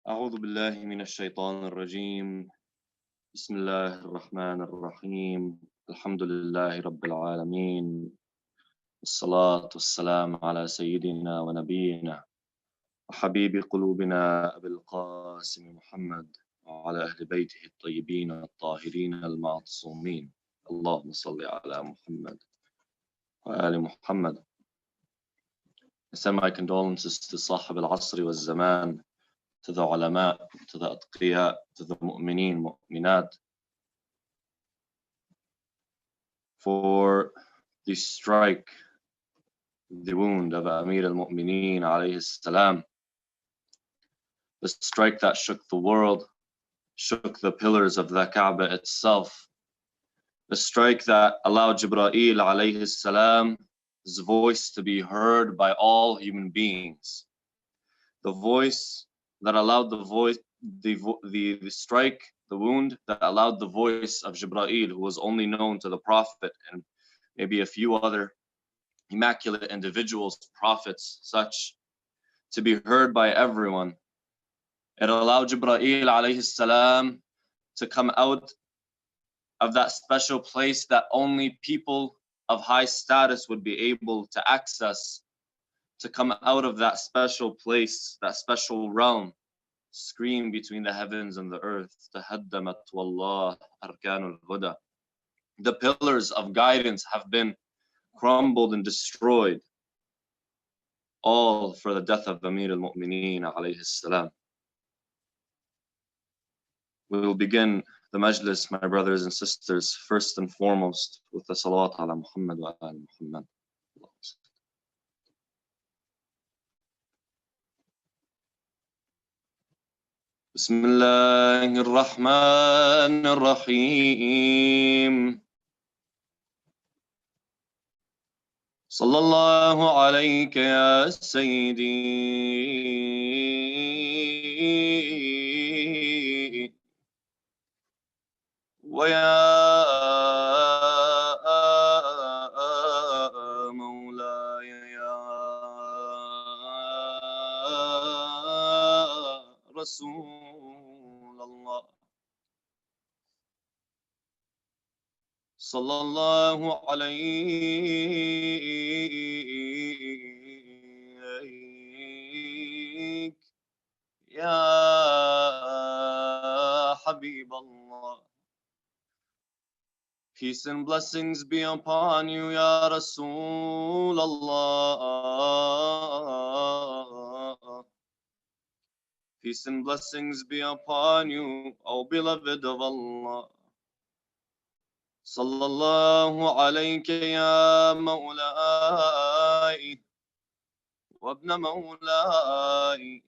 أعوذ بالله من الشيطان الرجيم. بسم الله الرحمن الرحيم. الحمد لله رب العالمين، والصلاة والسلام على سيدنا ونبينا وحبيب قلوبنا أبي القاسم محمد وعلى أهل بيته الطيبين الطاهرين المعصومين. اللهم صل على محمد وآل محمد. I send my condolences to صاحب العصر والزمان, to the ulama, to the atqiya, to the mu'mineen, mu'minat, for the strike, the wound of Amir al-Mu'mineen alayhi salam, the strike that shook the world, shook the pillars of the Kaaba itself, the strike that allowed Jibreel alayhi salam's voice to be heard by all human beings, the voice that allowed the strike, the wound that allowed the voice of Jibreel, who was only known to the Prophet and maybe a few other immaculate individuals, prophets, such, to be heard by everyone. It allowed Jibreel alayhi salam to come out of that special place that only people of high status would be able to access, to come out of that special place, that special realm, scream between the heavens and the earth. Tahaddamat wallah arkanul huda. The pillars of guidance have been crumbled and destroyed, all for the death of Amir al-Mu'mineen alayhi salam. We will begin the majlis, my brothers and sisters, first and foremost with the salawat ala Muhammad wa ala Muhammad. Bismillahir Rahmanir Rahim. Sallallahu alayka ya Sayyidi wa ya Mawlaya ya Rasul Allah. Sallallahu alayk ya Habib Allah. Peace and blessings be upon you, ya Rasul Allah. Peace and blessings be upon you, O beloved of Allah. Sallallahu alayka ya Mawlai wa ibn Mawlai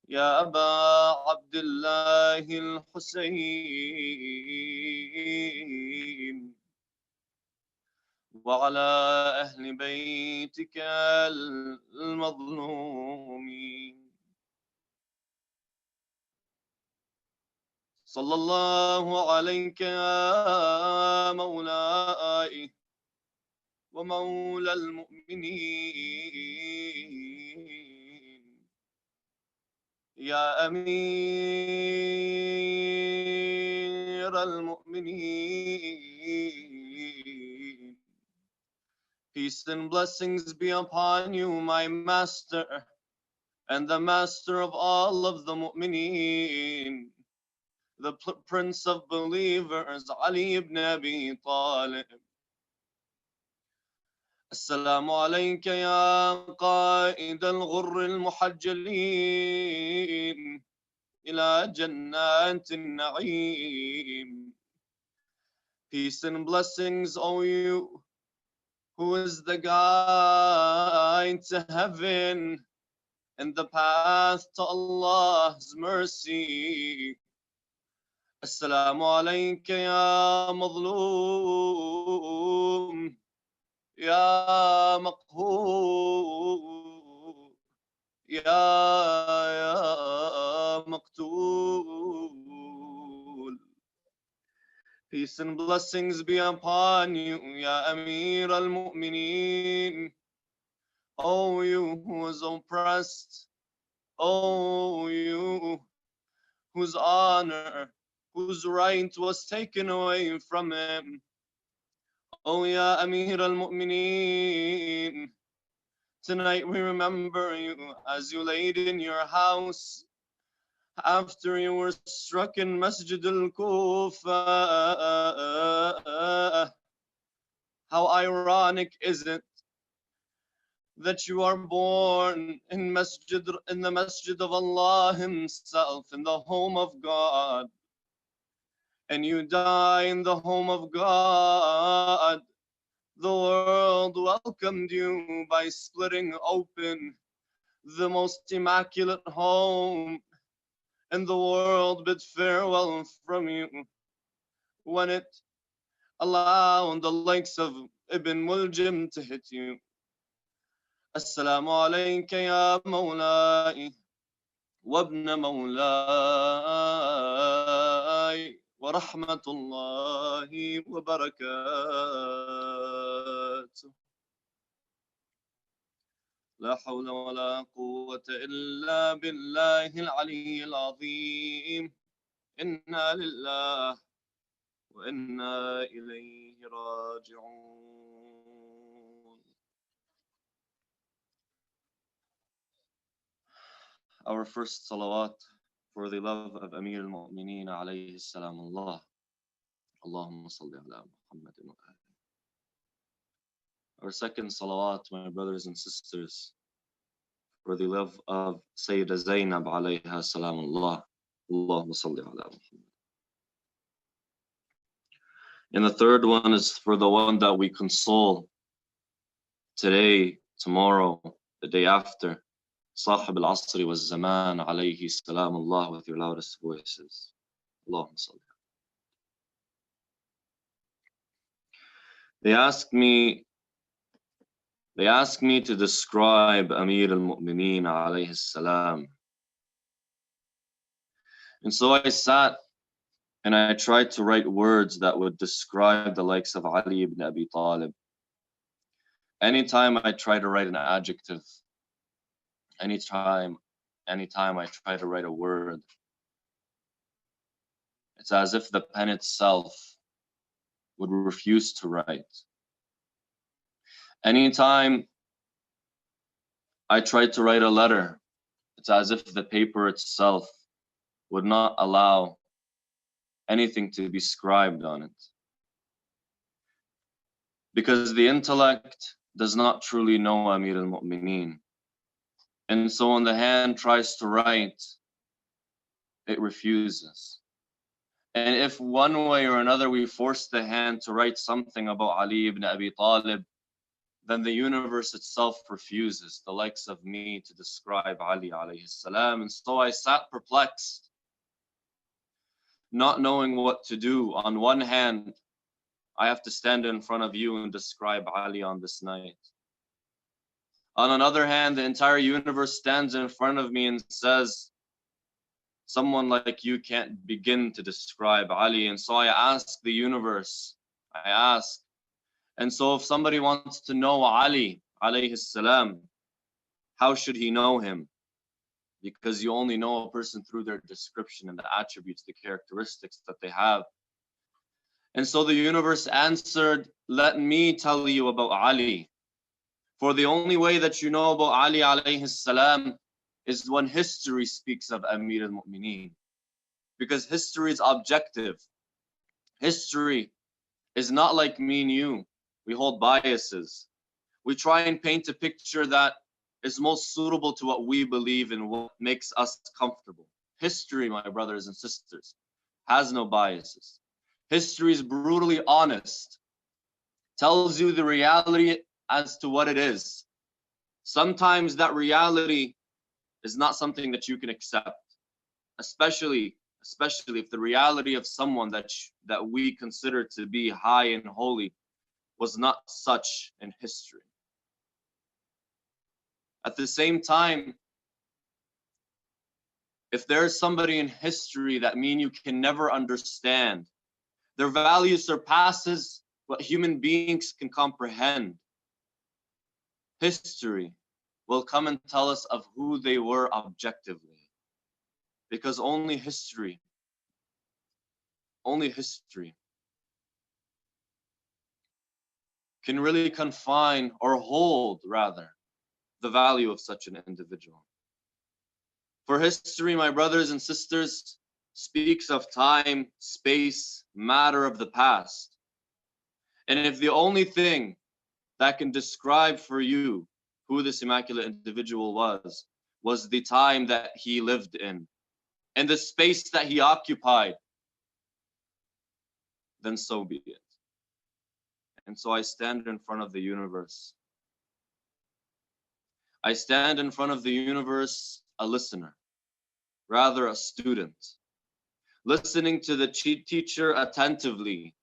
ya Aba Abdullah al-Husayn wa ala ahli baytika al-mazlumin. Sallallahu alayka ya Mawlai wa mawla al-mu'minin ya Amir al-mu'minin. Peace and blessings be upon you, my master, and the master of all of the mu'minin, the prince of believers, Ali ibn Abi Talib. Assalamu alayka ya qaid al-ghurr al-muhajjalin ila jannat al-na'im. Peace and blessings, O you who is the guide to heaven and the path to Allah's mercy. Assalamu alayka ya mazlum ya maqhur ya maqtul. Peace and blessings be upon you, ya Amir al-Mu'mineen, O you who is oppressed, Oh, you whose honor, whose right was taken away from him. Oh, Ya Amir al-Mu'mineen, tonight we remember you as you laid in your house after you were struck in Masjid al-Kufa. How ironic is it that you are born in the Masjid of Allah Himself, in the home of God, and you die in the home of God. The world welcomed you by splitting open the most immaculate home, and the world bid farewell from you when it allowed the likes of Ibn Muljim to hit you. Assalamu alayka ya mawlai وابن مولاي ورحمة الله وبركاته. لا حول ولا قوة إلا بالله العلي العظيم. إنا لله وإنا إليه راجعون. Our first salawat for the love of Amir al-Mu'mineen alayhi salam Allah. Allahumma salli ala Muhammad wa ali. Our second salawat, my brothers and sisters, for the love of Sayyidah Zainab alayha salam Allah. Allahumma salli ala Muhammad. And the third one is for the one that we console today, tomorrow, the day after. Sahib al-Asri wa Zaman alayhi salam Allah, with your loudest voices. Allahumma salli. They asked me to describe Amir al-Mu'mineen alayhi salam. And so I sat and I tried to write words that would describe the likes of Ali ibn Abi Talib. Anytime I try to write an adjective, anytime I try to write a word, it's as if the pen itself would refuse to write. Anytime I tried to write a letter, it's as if the paper itself would not allow anything to be scribed on it. Because the intellect does not truly know Amir al-Mu'mineen. And so when the hand tries to write, it refuses. And if one way or another we force the hand to write something about Ali ibn Abi Talib, then the universe itself refuses the likes of me to describe Ali alayhi salam. And so I sat perplexed, not knowing what to do. On one hand, I have to stand in front of you and describe Ali on this night. On another hand, the entire universe stands in front of me and says, someone like you can't begin to describe Ali. And so I ask the universe, and so if somebody wants to know Ali alayhi salam, how should he know him? Because you only know a person through their description and the attributes, the characteristics that they have. And so the universe answered, let me tell you about Ali. For the only way that you know about Ali alayhi salam is when history speaks of Amir al-Mu'mineen. Because history is objective. History is not like me and you. We hold biases. We try and paint a picture that is most suitable to what we believe and what makes us comfortable. History, my brothers and sisters, has no biases. History is brutally honest, tells you the reality as to what it is. Sometimes that reality is not something that you can accept, especially if the reality of someone that we consider to be high and holy was not such in history. At the same time, if there's somebody in history that me and you can never understand, their value surpasses what human beings can comprehend. History will come and tell us of who they were objectively. Because only history can really confine or hold, rather, the value of such an individual. For history, my brothers and sisters, speaks of time, space, matter of the past. And if the only thing that can describe for you who this immaculate individual was the time that he lived in, and the space that he occupied, then so be it. And so I stand in front of the universe. I stand in front of the universe a listener, rather a student, listening to the teacher attentively.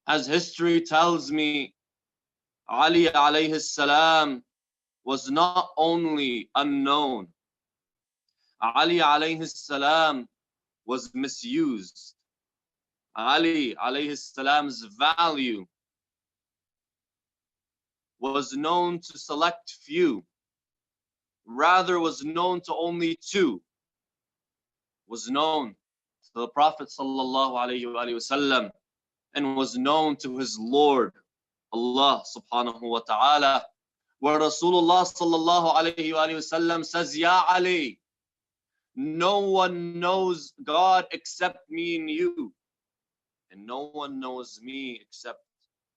As history tells me, Ali alayhi salam was not only unknown, Ali alayhi salam was misused. Ali alayhi salam's value was known to select few, rather was known to only two, was known to the Prophet sallallahu alayhi wa sallam, and was known to his Lord, Allah subhanahu wa ta'ala, where Rasulullah sallallahu alayhi wa sallam says, Ya Ali, no one knows God except me and you, and no one knows me except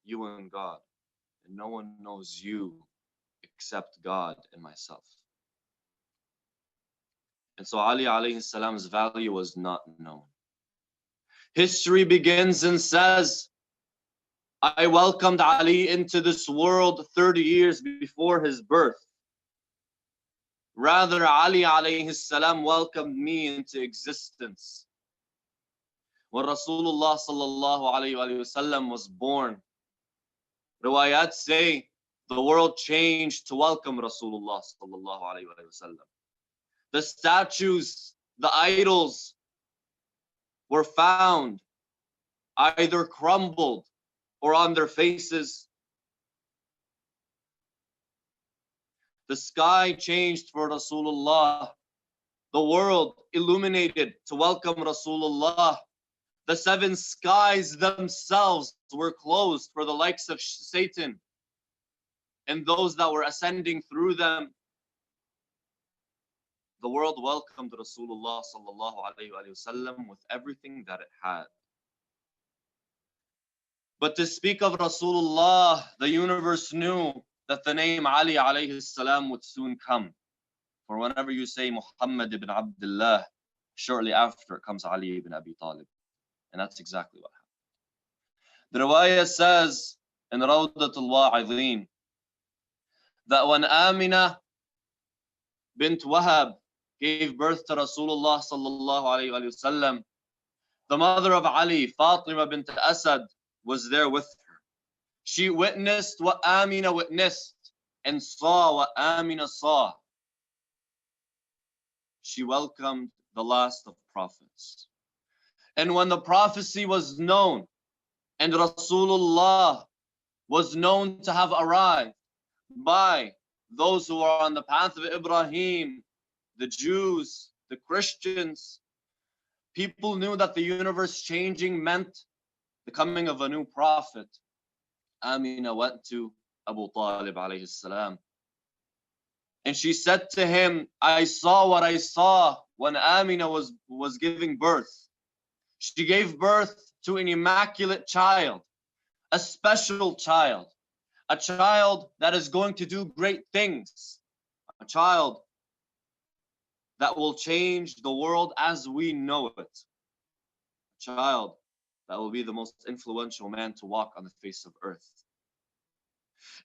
you and God, and no one knows you except God and myself. And so Ali alayhi salam's value was not known. History begins and says, I welcomed Ali into this world 30 years before his birth. Rather, Ali alayhi salam welcomed me into existence. When Rasulullah sallallahu alayhi wa sallam was born, riwayat say the world changed to welcome Rasulullah sallallahu alayhi wa sallam. The statues, the idols were found either crumbled or on their faces. The sky changed for Rasulullah. The world illuminated to welcome Rasulullah. The seven skies themselves were closed for the likes of Satan and those that were ascending through them. The world welcomed Rasulullah sallallahu alayhi wa sallam with everything that it had. But to speak of Rasulullah, the universe knew that the name Ali alayhi salam would soon come. For whenever you say Muhammad ibn Abdullah, shortly after comes Ali ibn Abi Talib. And that's exactly what happened. The riwayah says in Rawdatul Wa'idhin that when Amina bint Wahab gave birth to Rasulullah sallallahu alayhi wa sallam, the mother of Ali, Fatima bint Asad, was there with her. She witnessed what Amina witnessed and saw what Amina saw. She welcomed the last of prophets. And when the prophecy was known and Rasulullah was known to have arrived by those who are on the path of Ibrahim, the Jews, the Christians, people knew that the universe changing meant the coming of a new prophet. Amina went to Abu Talib alayhi salam, and she said to him, I saw what I saw when Amina was giving birth. She gave birth to an immaculate child, a special child, a child that is going to do great things, a child that will change the world as we know it, a child that will be the most influential man to walk on the face of earth.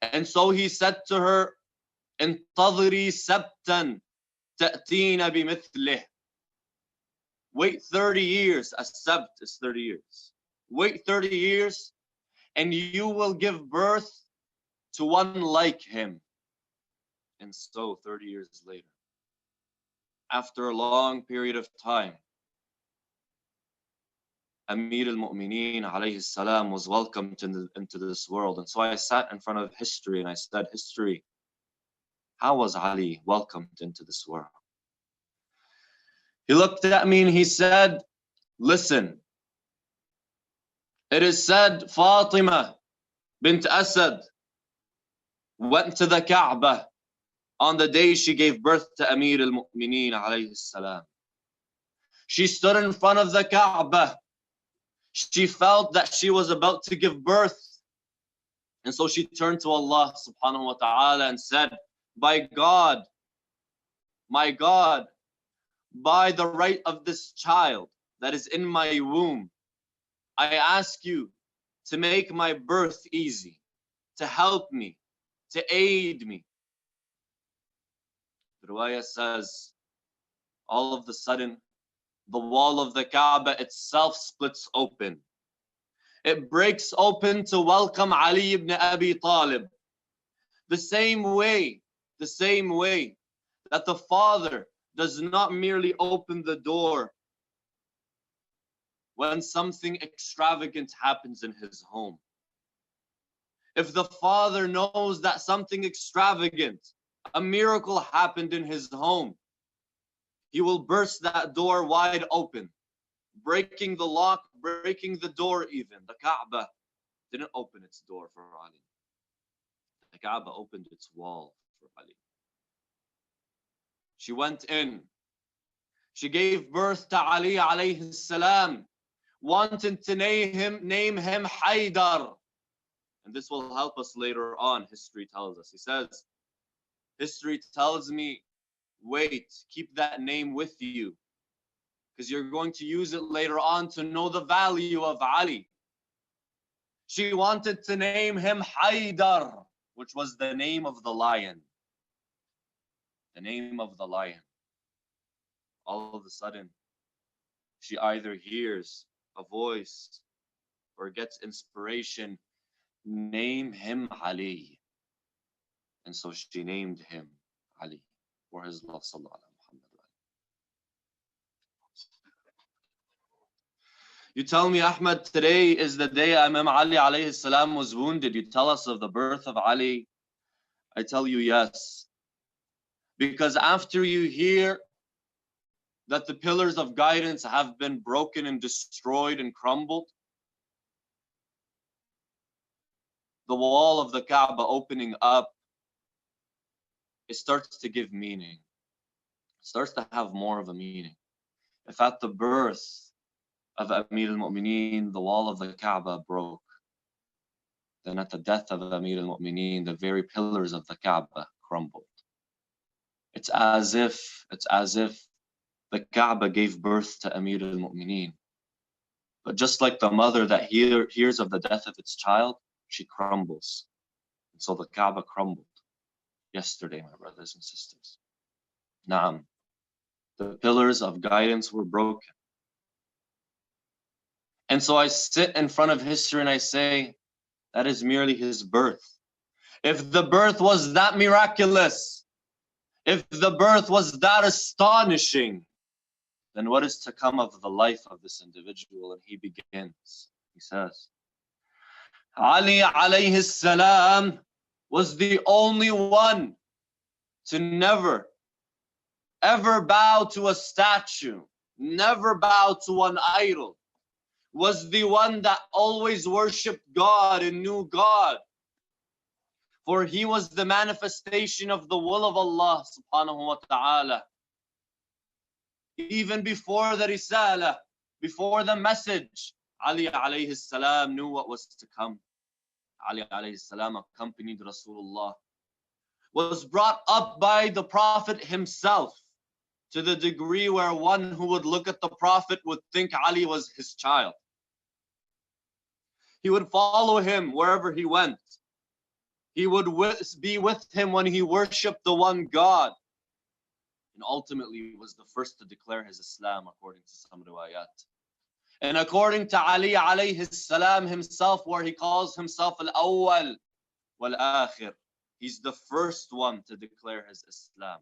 And so he said to her, انتظري سبتا تأتين بمثله. Wait 30 years, a sabt is 30 years. Wait 30 years and you will give birth to one like him. And so 30 years later, after a long period of time, Amir al-Mu'mineen alayhi salam was welcomed into this world. And so I sat in front of history and I said, history, How was Ali welcomed into this world? He looked at me and he said, listen, it is said Fatima bint Asad went to the Kaaba on the day she gave birth to Amir al-Mu'mineen alayhi salam. She stood in front of the Kaaba. She felt that she was about to give birth. And so she turned to Allah subhanahu wa ta'ala and said, by God, my God, by the right of this child that is in my womb, I ask you to make my birth easy, to help me, to aid me. The riwayah says, all of a sudden, the wall of the Kaaba itself splits open. It breaks open to welcome Ali ibn Abi Talib. The same way that the father does not merely open the door when something extravagant happens in his home. If the father knows that something extravagant, a miracle happened in his home, he will burst that door wide open, breaking the lock, breaking the door even. The Kaaba didn't open its door for Ali. The Kaaba opened its wall for Ali. She went in. She gave birth to Ali alayhi salam, wanted to name him Haydar. And this will help us later on, history tells us. He says, history tells me, wait, keep that name with you, because you're going to use it later on to know the value of Ali. She wanted to name him Haydar, which was the name of the lion. The name of the lion. All of a sudden, she either hears a voice or gets inspiration. Name him Ali. And so she named him Ali for his love. You tell me, Ahmed, today is the day Imam Ali alayhi salam was wounded. You tell us of the birth of Ali. I tell you yes. Because after you hear that the pillars of guidance have been broken and destroyed and crumbled, the wall of the Kaaba opening up, it starts to give meaning. It starts to have more of a meaning. If at the birth of Amir al-Mu'mineen, the wall of the Kaaba broke, then at the death of Amir al-Mu'mineen, the very pillars of the Kaaba crumbled. It's as if the Kaaba gave birth to Amir al-Mu'mineen. But just like the mother that hears of the death of its child, she crumbles. And so the Kaaba crumbled yesterday, my brothers and sisters. Naam. The pillars of guidance were broken. And so I sit in front of history and I say, that is merely his birth. If the birth was that miraculous, if the birth was that astonishing, then what is to come of the life of this individual? And he begins. He says, Ali alayhi salam was the only one to never, ever bow to a statue, never bow to an idol, was the one that always worshipped God and knew God. For he was the manifestation of the will of Allah subhanahu wa ta'ala. Even before the Risala, before the message, Ali alayhi salam knew what was to come. Ali alayhi salam accompanied Rasulullah, was brought up by the Prophet himself, to the degree where one who would look at the Prophet would think Ali was his child. He would follow him wherever he went. He would be with him when he worshipped the one God. And ultimately was the first to declare his Islam according to some riwayat. And according to Ali alayhi salam himself, where he calls himself al-awwal wal-akhir, he's the first one to declare his Islam.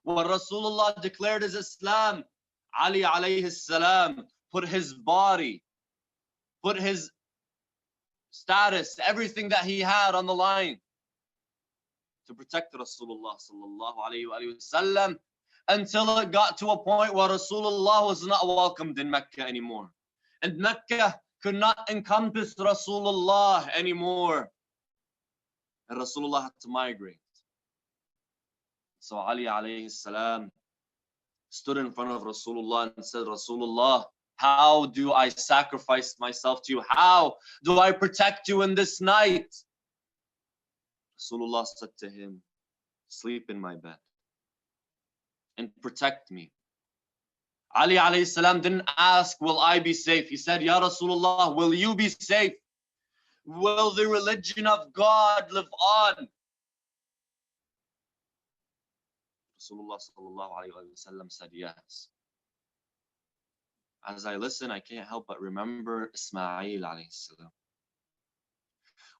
When Rasulullah declared his Islam, Ali alayhi salam put his body, put his status, everything that he had on the line. to protect Rasulullah sallallahu alayhi wa sallam, until it got to a point where Rasulullah was not welcomed in Mecca anymore. And Mecca could not encompass Rasulullah anymore. And Rasulullah had to migrate. So Ali alayhi salam stood in front of Rasulullah and said, Rasulullah, how do I sacrifice myself to you? How do I protect you in this night? Rasulullah said to him, sleep in my bed and protect me. Ali alayhi salam didn't ask, will I be safe? He said, Ya Rasulullah, will you be safe? Will the religion of God live on? Rasulullah sallallahu alayhi wa sallam said, yes. As I listen, I can't help but remember Ismail alayhi salam,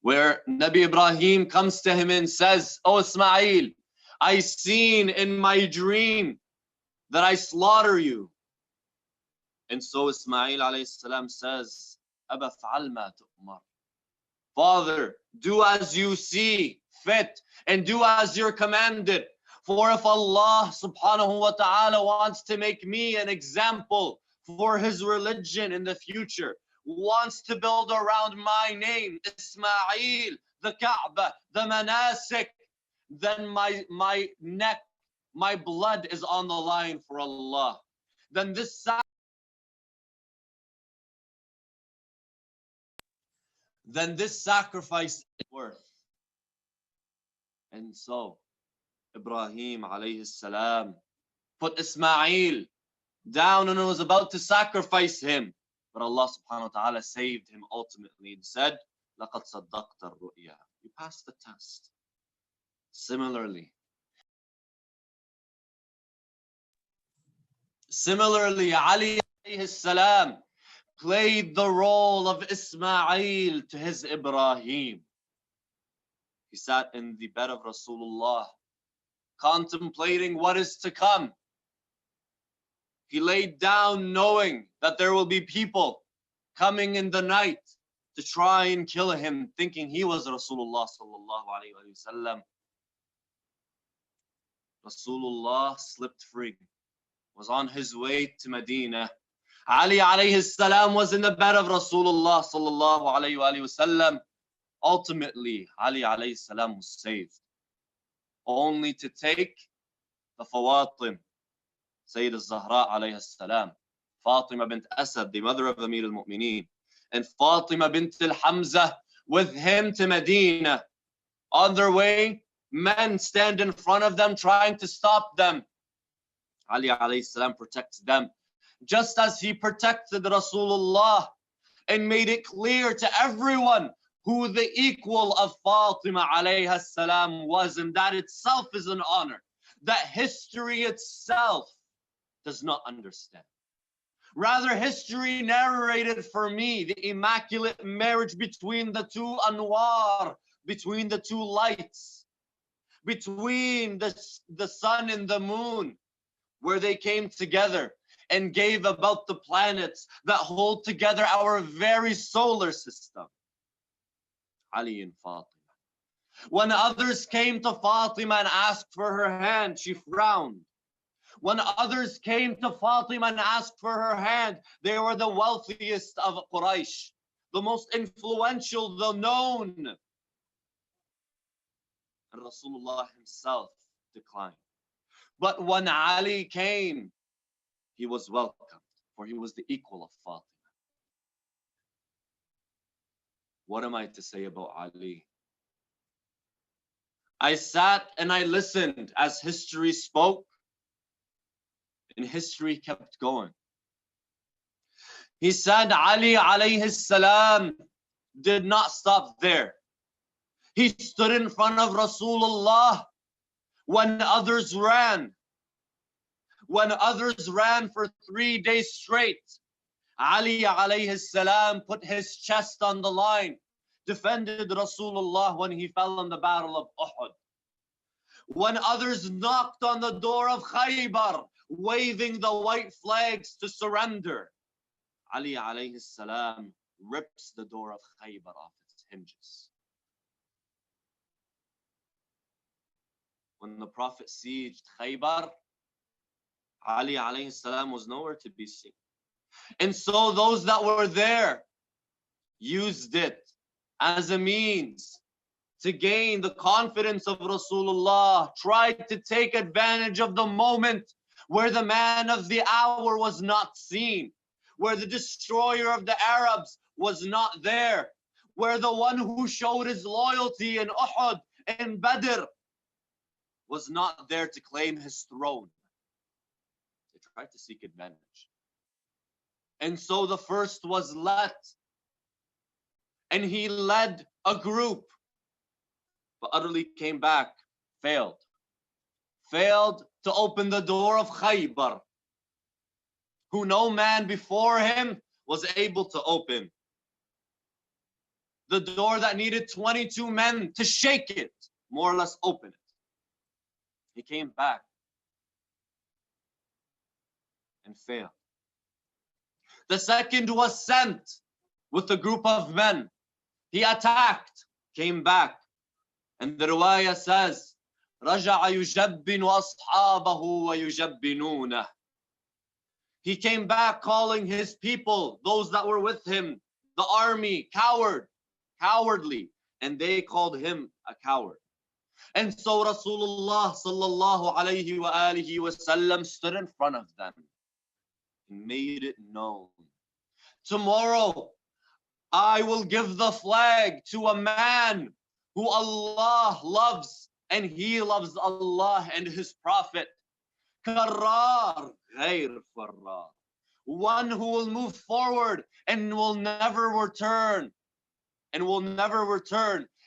where Nabi Ibrahim comes to him and says, oh Ismail, I seen in my dream that I slaughter you. And so Ismail alayhi salam says, Aba fa'al ma tu'mar. Father, do as you see fit and do as you're commanded. For if Allah subhanahu wa ta'ala wants to make me an example for his religion in the future, wants to build around my name, Ismail, the Kaaba, the Manasik, then my neck, my blood is on the line for Allah. Then this sacrifice is worth. And so Ibrahim alayhi salam put Ismail down and was about to sacrifice him. But Allah subhanahu wa ta'ala saved him ultimately and said, لَقَدْ صَدَّقْتَ الرُّؤْيَا. You passed the test. Similarly, Ali alayhi salam played the role of Ismail to his Ibrahim. He sat in the bed of Rasulullah, contemplating what is to come. He laid down knowing that there will be people coming in the night to try and kill him, thinking he was Rasulullah sallallahu alayhi wa sallam. Rasulullah slipped free, was on his way to Medina. Ali alayhi salam was in the bed of Rasulullah sallallahu alayhi wa sallam. Ultimately, Ali alayhi salam was saved, only to take the Fawatim, Sayyid al-Zahra alayhi salam, Fatima bint Asad, the mother of Amir al-Mu'mineen, and Fatima bint al-Hamza with him to Medina. On their way, men stand in front of them trying to stop them. Ali alayhi salam protects them, just as he protected Rasulullah and made it clear to everyone who the equal of Fatima alayhi salam was, and that itself is an honor that history itself does not understand. Rather, history narrated for me the immaculate marriage between the two Anwar, between the two lights, between the sun and the moon, where they came together and gave about the planets that hold together our very solar system. Ali and Fatima. When others came to Fatima and asked for her hand, she frowned. When others came to Fatima and asked for her hand, they were the wealthiest of Quraysh, the most influential, the known. And Rasulullah himself declined. But when Ali came, he was welcomed, for he was the equal of Fatima. What am I to say about Ali? I sat and I listened as history spoke, and history kept going. He said Ali alayhi salam did not stop there. He stood in front of Rasulullah when others ran. When others ran for 3 days straight, Ali alayhi salam put his chest on the line, defended Rasulullah when he fell in the battle of Uhud. When others knocked on the door of Khaybar, waving the white flags to surrender, Ali alayhi salam rips the door of Khaybar off its hinges. when the Prophet sieged Khaybar, Ali alayhi salam was nowhere to be seen. And so those that were there used it as a means to gain the confidence of Rasulullah, tried to take advantage of the moment where the man of the hour was not seen, where the destroyer of the Arabs was not there, where the one who showed his loyalty in Uhud and Badr was not there to claim his throne. They tried to seek advantage. And so the first was let, and he led a group, but utterly came back, failed to open the door of Khaybar, who no man before him was able to open. The door that needed 22 men to shake it, more or less open it. He came back and failed. The second was sent with a group of men. He attacked, came back. And the riwayah says, رَجَعَ يُجَبِّنُ أَصْحَابَهُ وَيُجَبِّنُونَهُ. He came back calling his people, those that were with him, the army, cowardly. And they called him a coward. And so Rasulullah sallallahu alayhi wa alihi wasallam stood in front of them and made it known. Tomorrow, I will give the flag to a man who Allah loves, and he loves Allah and his Prophet. Karrar ghayr farrar. One who will move forward and will never return,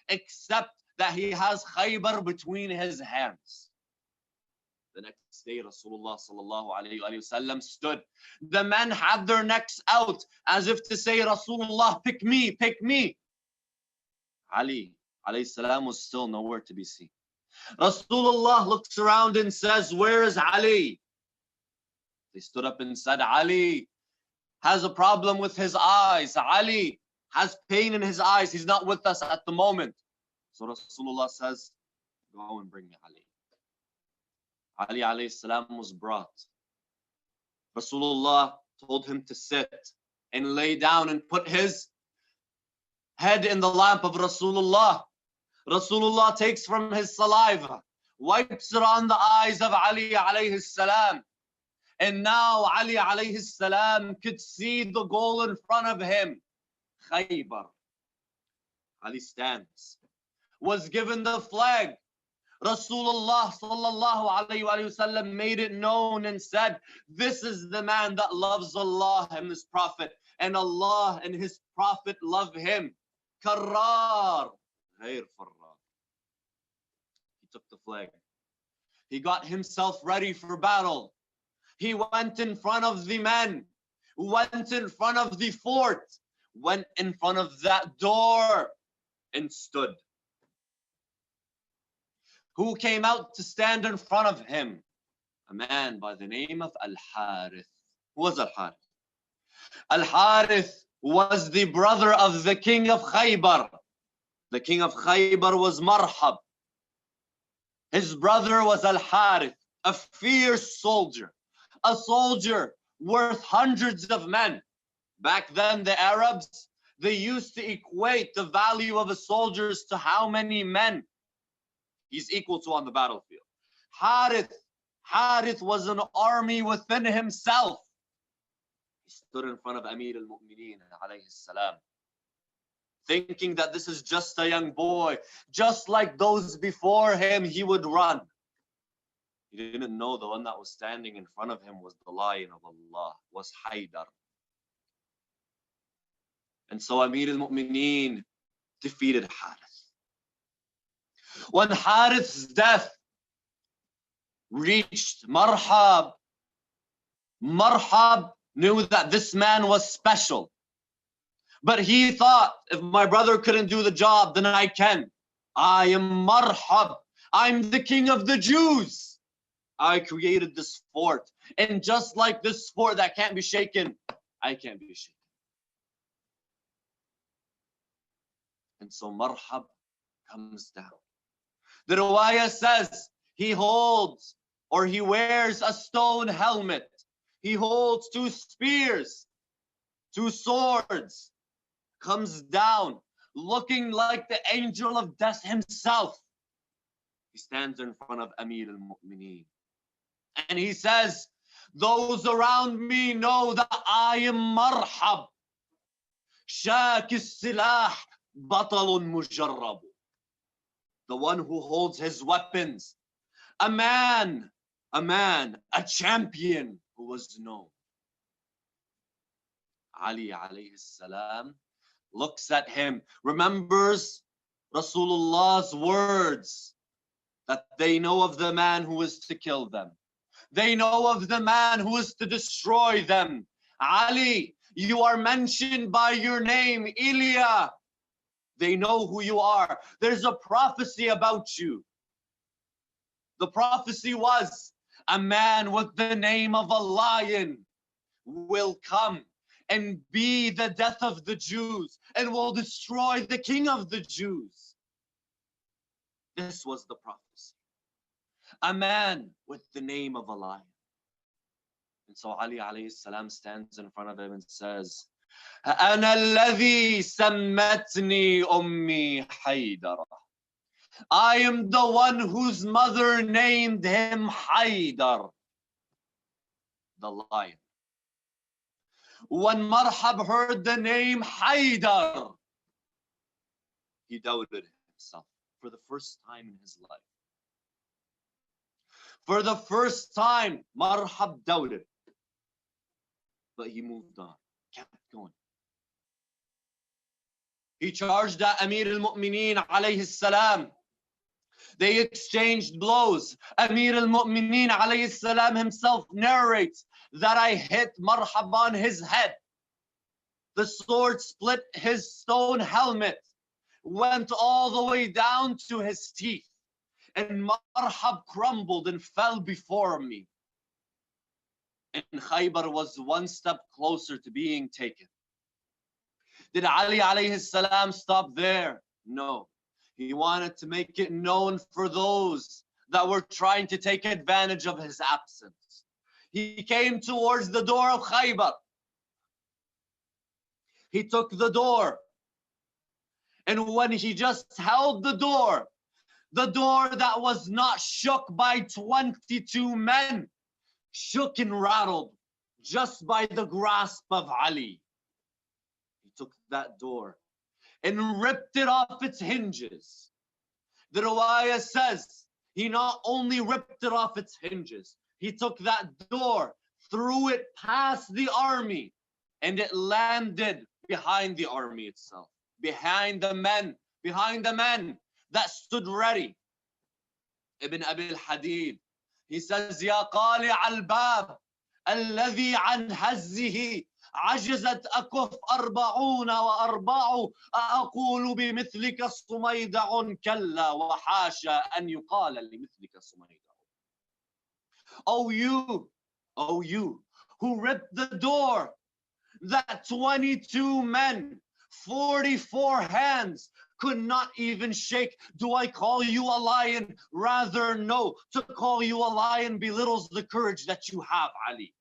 except that he has Khaybar between his hands. The next day, Rasulullah sallallahu alayhi wa sallam stood. The men had their necks out as if to say, Rasulullah, pick me, pick me. Ali alayhi salam was still nowhere to be seen. Rasulullah looks around and says, where is Ali? They stood up and said, Ali has a problem with his eyes. Ali has pain in his eyes. He's not with us at the moment. So Rasulullah says, go and bring me Ali. Ali alayhi salam was brought. Rasulullah told him to sit and lay down and put his head in the lamp of Rasulullah. Rasulullah takes from his saliva, wipes it on the eyes of Ali alayhi salam. And now Ali alayhi salam could see the goal in front of him. Khaybar. Ali stands. Was given the flag. Rasulullah sallallahu alayhi wa sallam made it known and said, this is the man that loves Allah and his Prophet, and Allah and his Prophet love him. Karrar ghayr farrar. He took the flag. He got himself ready for battle. He went in front of the men, went in front of the fort, went in front of that door and stood. Who came out to stand in front of him? A man by the name of Al-Harith. Who was Al-Harith? Al-Harith was the brother of the king of Khaybar. The king of Khaybar was Marhab. His brother was Al-Harith, a fierce soldier, a soldier worth hundreds of men. Back then, the Arabs, they used to equate the value of a soldier to how many men he's equal to on the battlefield. Harith was an army within himself. He stood in front of Amir al-Mu'mineen alayhi salam, thinking that this is just a young boy, just like those before him, he would run. He didn't know the one that was standing in front of him was the lion of Allah, was Haydar. And so Amir al-Mu'mineen defeated Harith. When Harith's death reached Marhab, Marhab knew that this man was special. But he thought, if my brother couldn't do the job, then I can. I am Marhab. I'm the king of the Jews. I created this fort. And just like this fort that can't be shaken, I can't be shaken. And so Marhab comes down. The riwayah says He holds, or he wears a stone helmet. He holds 2 spears, 2 swords, comes down looking like the angel of death himself. He stands in front of Amir al-Mu'mineen and he says, those around me know that I am Marhab, Shak al-Silah, Batalun Mujarrab, the one who holds his weapons, a man, a champion who was known. Ali alayhi salam looks at him, remembers Rasulullah's words that they know of the man who is to kill them. They know of the man who is to destroy them. Ali, you are mentioned by your name, Ilya. They know who you are. There's a prophecy about you. The prophecy was a man with the name of a lion will come and be the death of the Jews and will destroy the king of the Jews. This was the prophecy. A man with the name of a lion. And so Ali alayhi salam stands in front of him and says, أنا الذي سمتني أمي حيدر. I am the one whose mother named him Haydar, the lion. When Marhab heard the name Haydar, he doubted himself for the first time in his life. For the first time, Marhab doubted. But he moved on, kept going. He charged at Amir al-Mu'mineen alayhi salam. They exchanged blows. Amir al-Mu'mineen alayhi salam himself narrates that I hit Marhab on his head. The sword split his stone helmet, went all the way down to his teeth, and Marhab crumbled and fell before me. And Khaybar was one step closer to being taken. Did Ali alayhi salam stop there? No. He wanted to make it known for those that were trying to take advantage of his absence. He came towards the door of Khaybar. He took the door. And when he just held the door that was not shook by 22 men, shook and rattled just by the grasp of Ali. He took that door and ripped it off its hinges. The riwayah says he not only ripped it off its hinges, he took that door, threw it past the army, and it landed behind the army itself, behind the men that stood ready. Ibn Abi al-Hadid, he says, Ya qali al-bab, alladhi an hazzihi عجزت أكف 44 أقول بمثلك صميدع كلا وحاشا أن يقال لمثلك صميدع. Oh you who ripped the door that 22 men, 44 hands could not even shake. Do I call you a lion? Rather no. To call you a lion belittles the courage that you have, Ali.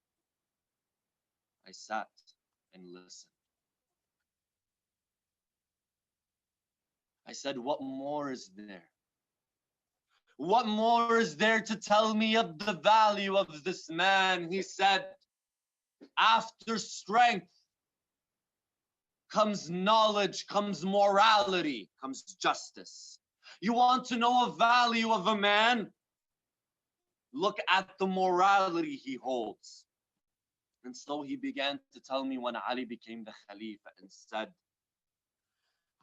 I sat and listened. I said, what more is there? What more is there to tell me of the value of this man? He said, after strength comes knowledge, comes morality, comes justice. You want to know a value of a man? Look at the morality he holds. And so he began to tell me when Ali became the Khalifa and said,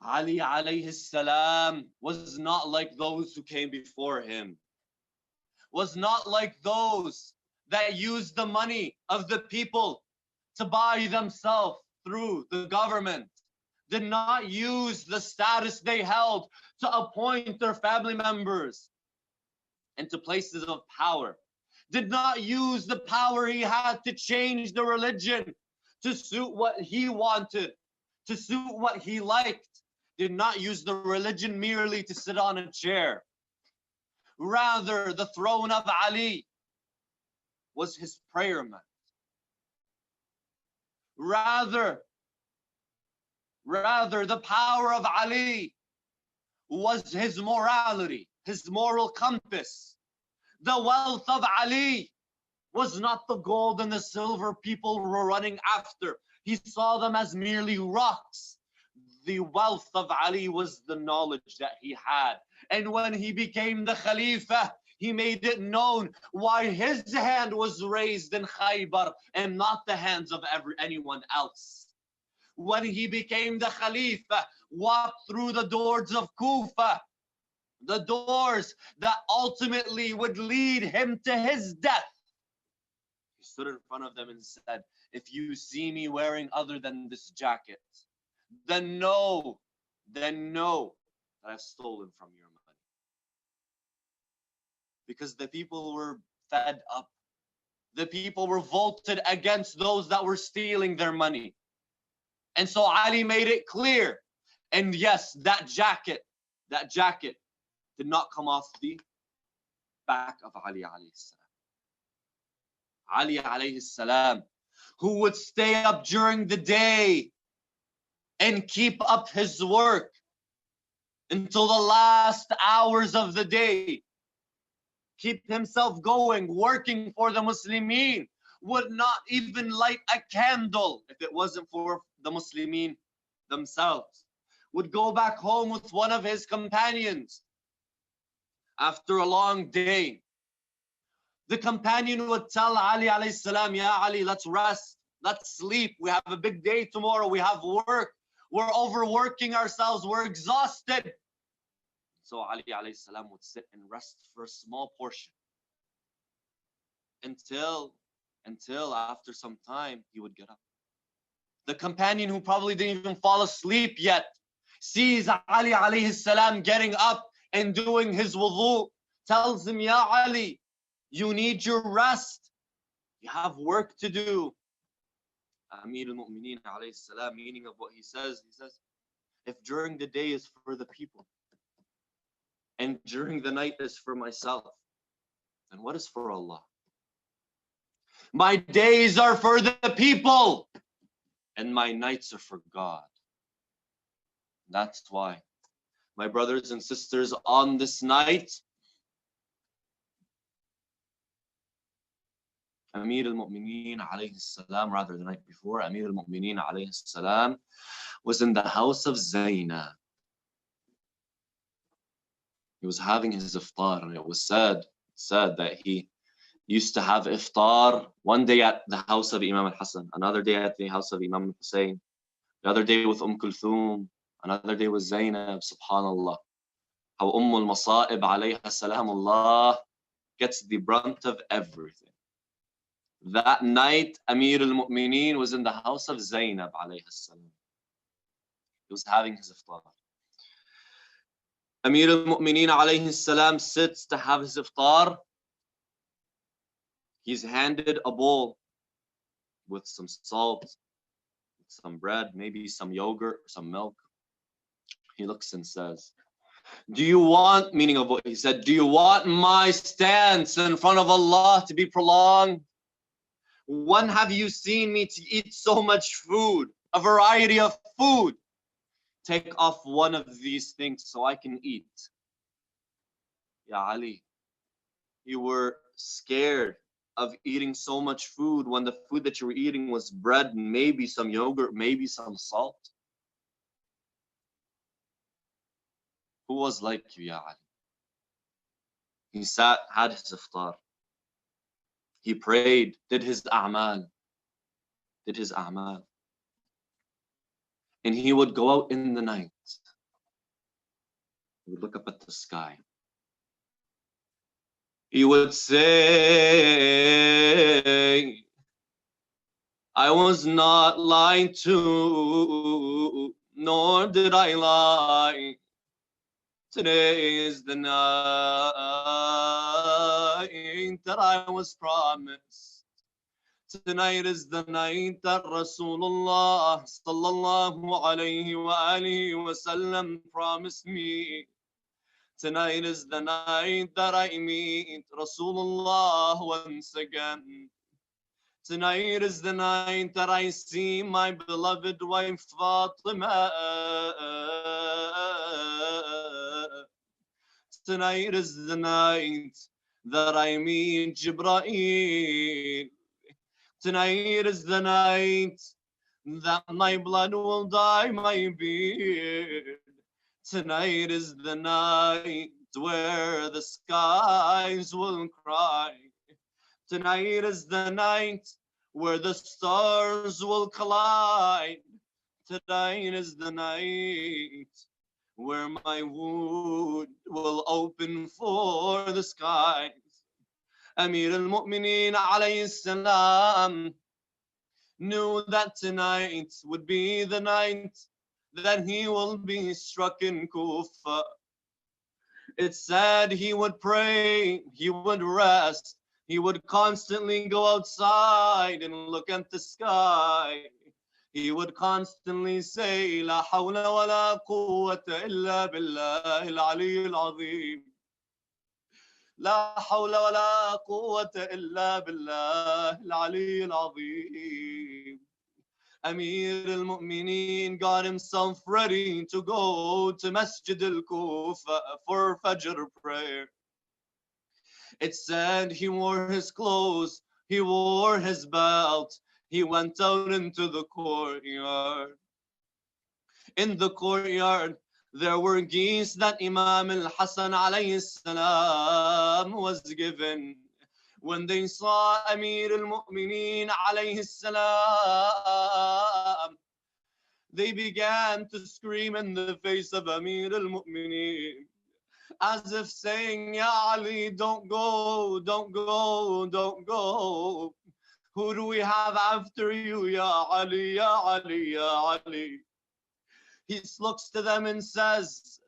Ali alayhi salam was not like those who came before him, was not like those that used the money of the people to buy themselves through the government, did not use the status they held to appoint their family members into places of power, did not use the power he had to change the religion to suit what he wanted, to suit what he liked, did not use the religion merely to sit on a chair, Rather, the throne of Ali was his prayer mat. Rather, the power of Ali was his morality, his moral compass. The wealth of Ali was not the gold and the silver people were running after. He saw them as merely rocks. The wealth of Ali was the knowledge that he had. And when he became the Khalifa, he made it known why his hand was raised in Khaybar and not the hands of anyone else. When he became the Khalifa, walked through the doors of Kufa, the doors that ultimately would lead him to his death. He stood in front of them and said, if you see me wearing other than this jacket, then know that I've stolen from your money. Because the people were fed up. The people revolted against those that were stealing their money. And so Ali made it clear. And yes, that jacket did not come off the back of Ali alayhi salam. Ali alayhi salam, who would stay up during the day and keep up his work until the last hours of the day, keep himself going, working for the Muslimin, would not even light a candle if it wasn't for the Muslimin themselves, would go back home with one of his companions after a long day. The companion would tell Ali alayhi salam, Ya Ali, let's rest, let's sleep. We have a big day tomorrow. We have work. We're overworking ourselves. We're exhausted. So Ali alayhi salam would sit and rest for a small portion until after some time he would get up. The companion, who probably didn't even fall asleep yet, sees Ali alayhi salam getting up and doing his wudu, tells him, Ya Ali, you need your rest. You have work to do. Amir al-Mu'mineen alayhi salam, meaning of what he says, if during the day is for the people and during the night is for myself, then what is for Allah? My days are for the people and my nights are for God. That's why, my brothers and sisters, on this night, Amir al-Mu'mineen alayhi salam, rather the night before, Amir al-Mu'mineen alayhi salam was in the house of Zainab. He was having his iftar, and it was said that he used to have iftar one day at the house of Imam al-Hassan, another day at the house of Imam al-Hussein, another day with Kulthum, another day with Zainab. Subhanallah. How al-Masa'ib alayha salamullah gets the brunt of everything. That night, Amir al-Mu'mineen was in the house of Zainab alayha salam. He was having his iftar. Amir al-Mu'mineen alayhi salam sits to have his iftar. He's handed a bowl with some salt, some bread, maybe some yogurt, some milk. He looks and says, do you want, meaning of what he said, do you want my stance in front of Allah to be prolonged? When have you seen me to eat so much food, a variety of food? Take off one of these things so I can eat. Ya Ali, you were scared of eating so much food when the food that you were eating was bread and maybe some yogurt, maybe some salt. Who was like you, Ya Ali? He sat, had his iftar. He prayed, did his a'mal. And he would go out in the night. He would look up at the sky. He would say, I was not lying to, nor did I lie. Today is the night that I was promised. Tonight is the night that Rasulullah sallallahu alayhi wa alihi wa sallam promised me. Tonight is the night that I meet Rasulullah once again. Tonight is the night that I see my beloved wife Fatima. Tonight is the night that I meet Jibreel. Tonight is the night that my blood will dye my beard. Tonight is the night where the skies will cry. Tonight is the night where the stars will collide. Tonight is the night where my wood will open for the skies. Amir al-Mu'mineen alayhi salam knew that tonight would be the night that he will be struck in Kufa. It said he would pray, he would rest, he would constantly go outside and look at the sky. He would constantly say, La hawla wa la quwwata illa billah al-ali al-azim. لا حول ولا قوة إلا بالله العلي العظيم. Amir al-Mu'mineen got himself ready to go to Masjid al-Kufa for Fajr prayer. It said he wore his clothes, he wore his belt, he went out into the courtyard. In the courtyard, there were geese that Imam al-Hassan alayhi salam was given. When they saw Amir al-Mu'mineen alayhi salam, they began to scream in the face of Amir al-Mu'mineen, as if saying, Ya Ali, don't go, don't go, don't go. Who do we have after you, Ya Ali, Ya Ali, Ya Ali? He looks to them and says,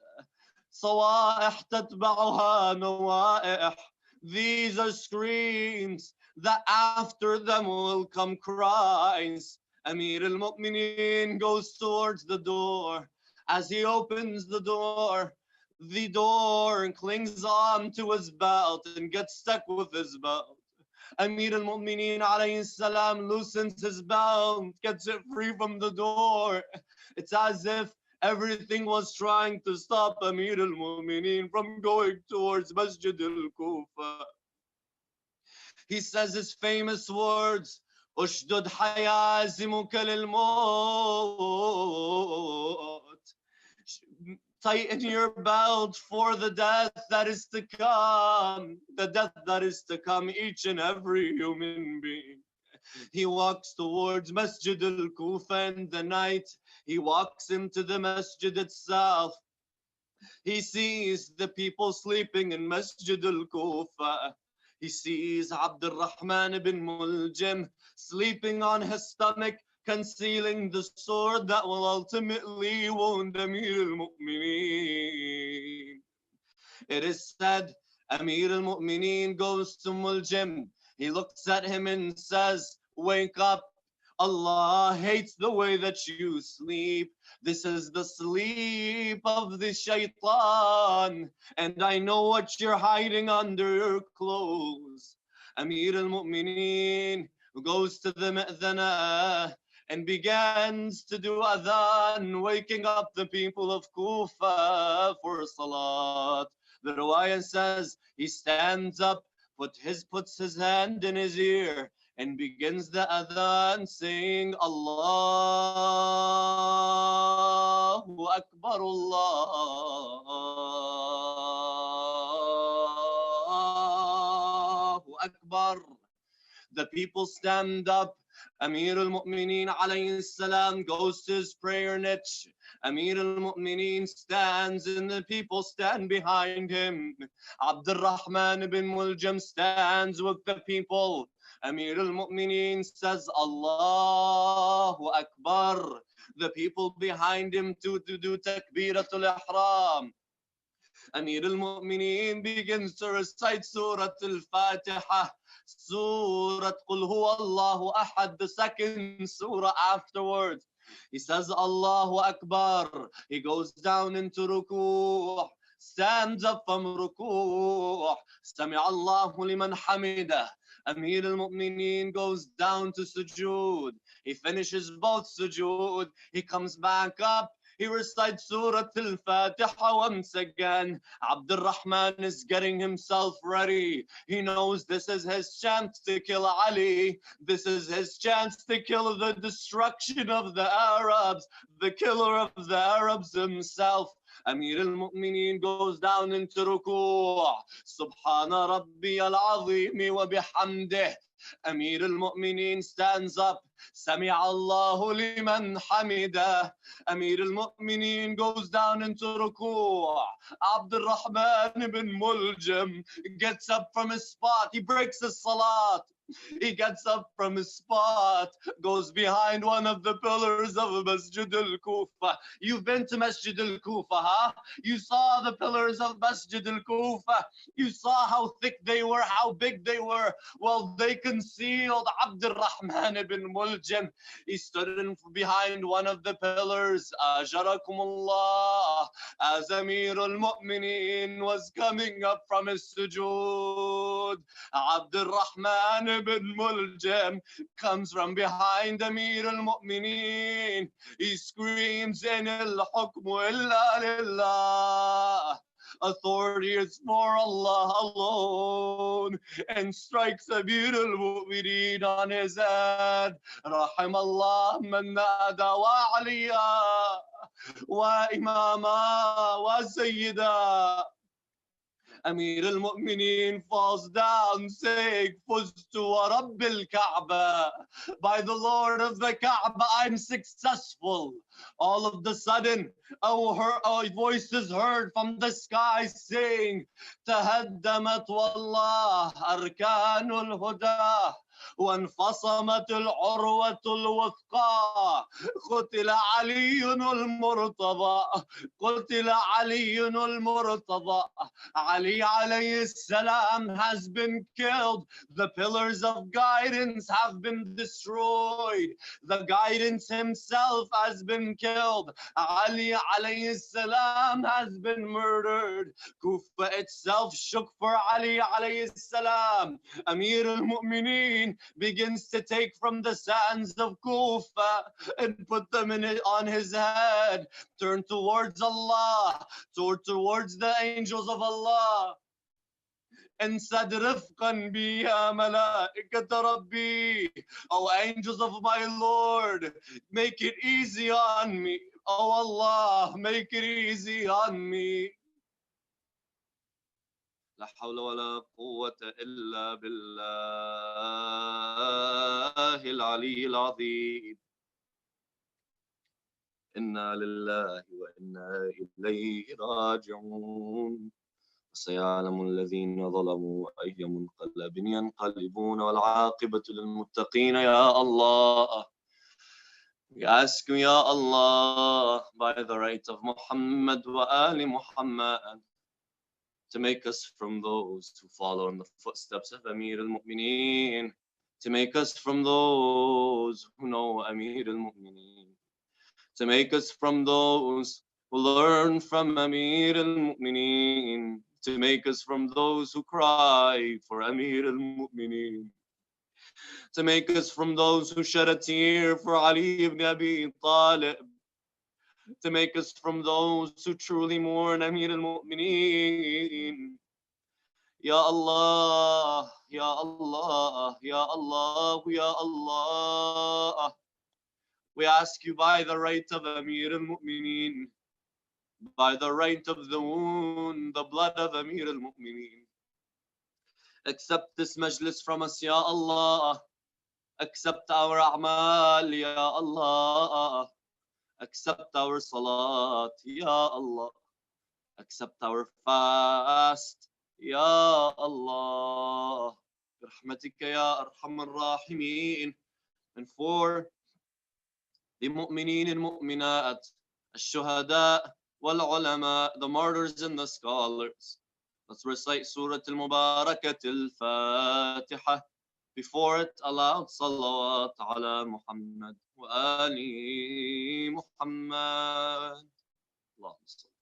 صوائح تتبعها نوائح. These are screams that after them will come cries. Amir al-Mu'mineen goes towards the door. As he opens the door clings on to his belt and gets stuck with his belt. Amir al-Mu'mineen alayhi salam loosens his belt, gets it free from the door. It's as if everything was trying to stop Amir al-Mu'mineen from going towards Masjid al-Kufa. He says his famous words, Ushdud hayazimuka lil-maut. Tighten your belt for the death that is to come, the death that is to come, each and every human being. He walks towards Masjid al-Kufa in the night. He walks into the masjid itself. He sees the people sleeping in Masjid al-Kufa. He sees Abdul Rahman ibn Muljim sleeping on his stomach, concealing the sword that will ultimately wound Amir al-Mu'mineen. It is said Amir al-Mu'mineen goes to Muljim. He looks at him and says, wake up. Allah hates the way that you sleep. This is the sleep of the shaitan. And I know what you're hiding under your clothes. Amir al-Mu'mineen goes to the mu'adhana and begins to do adhan, waking up the people of Kufa for salat. The riwayah says he stands up, puts his hand in his ear, and begins the adhan saying, Allahu Akbar, Allahu Akbar. The people stand up. Amir al-Mu'mineen alayhi salam goes to his prayer niche. Amir al-Mu'mineen stands and the people stand behind him. Abdul Rahman ibn Muljam stands with the people. Amir al-Mu'mineen says, Allahu Akbar. The people behind him to do takbiratul ihram. Amir al-Mu'mineen begins to recite Surah Al-Fatiha, Surah Qul Huwa Allahu Ahad, the second surah afterwards. He says Allahu Akbar. He goes down into ruku', stands up from ruku'. Sami Allahu liman hamidah. Amir al-Mu'mineen goes down to sujood. He finishes both sujood. He comes back up. He recites Surah Al-Fatiha once again. Abdul Rahman is getting himself ready. He knows this is his chance to kill Ali. This is his chance to kill the destruction of the Arabs, the killer of the Arabs himself. Amir al-Mu'mineen goes down into ruku'. Subhana Rabbi al-Azim wa bihamdih. Amir al-Mu'mineen stands up. Sami Allahu liman hamidah. Amir al-Mu'mineen goes down into ruku'. Abdul Rahman ibn Muljam gets up from his spot. He breaks his salat. He gets up from his spot, goes behind one of the pillars of Masjid al-Kufa. You've been to Masjid al-Kufa, huh? You saw the pillars of Masjid al-Kufa. You saw how thick they were, how big they were. Well, they concealed Abdul Rahman ibn Muljam. He stood behind one of the pillars. Ajarakumullah. As Amir al-Mu'mineen was coming up from his sujood, Abdul Rahman ibn Muljam comes from behind Amir al-Mu'mineen. He screams, in al-hukmu illa lillah. Authority is for Allah alone, and strikes Amir al-Mu'mineen on his head. Rahim Allah man nada wa aliya wa imama wa sayyida. Amir al-Mu'mineen falls down saying, Fuztu wa Rabbil Kaaba. By the Lord of the Kaaba, I'm successful. All of the sudden, a voice is heard from the sky saying, Tahaddamat wallah arkanul huda. وانفصمت العروة الوثقى قتل علي المرتضى قتل علي المرتضى. Ali alayhi salam has been killed. The pillars of guidance have been destroyed. The guidance himself has been killed. Ali alayhi salam has been murdered. Kufa itself shook for Ali alayhi salam. Amir al-Mu'mineen begins to take from the sands of Kufa and put them on his head. Turn towards Allah, towards the angels of Allah, and said, Rifqan bi ya mala'ikat Rabbi. Oh, angels of my Lord, make it easy on me. Oh Allah, make it easy on me. لا حول ولا قوة إلا بالله العلي العظيم. إنا لله وإنا إليه راجعون. سيعلم الذين ظلموا أي منقلب ينقلبون والعاقبة للمتقين. يا الله, we ask you, Ya Allah, by the right of Muhammad wa Ali Muhammad, to make us from those who follow in the footsteps of Amir al-Mu'mineen, to make us from those who know Amir al-Mu'mineen, to make us from those who learn from Amir al-Mu'mineen, to make us from those who cry for Amir al-Mu'mineen, to make us from those who shed a tear for Ali ibn Abi Talib, to make us from those who truly mourn Amir al-Mu'mineen. Ya Allah, Ya Allah, Ya Allah, Ya Allah. We ask you by the right of Amir al-Mu'mineen, by the right of the wound, the blood of Amir al-Mu'mineen, accept this majlis from us, Ya Allah. Accept our a'mal, Ya Allah. Accept our salat, Ya Allah. Accept our fast, Ya Allah. برحمتك يا أرحم الراحمين. And for the mu'mineen and mu'minat, الشهداء والعلماء, the martyrs and the scholars, let's recite Surah Al-Mubarakah Al-Fatiha. Before it, aloud, salawat ala Muhammad wa ali Muhammad. Allahumma salli.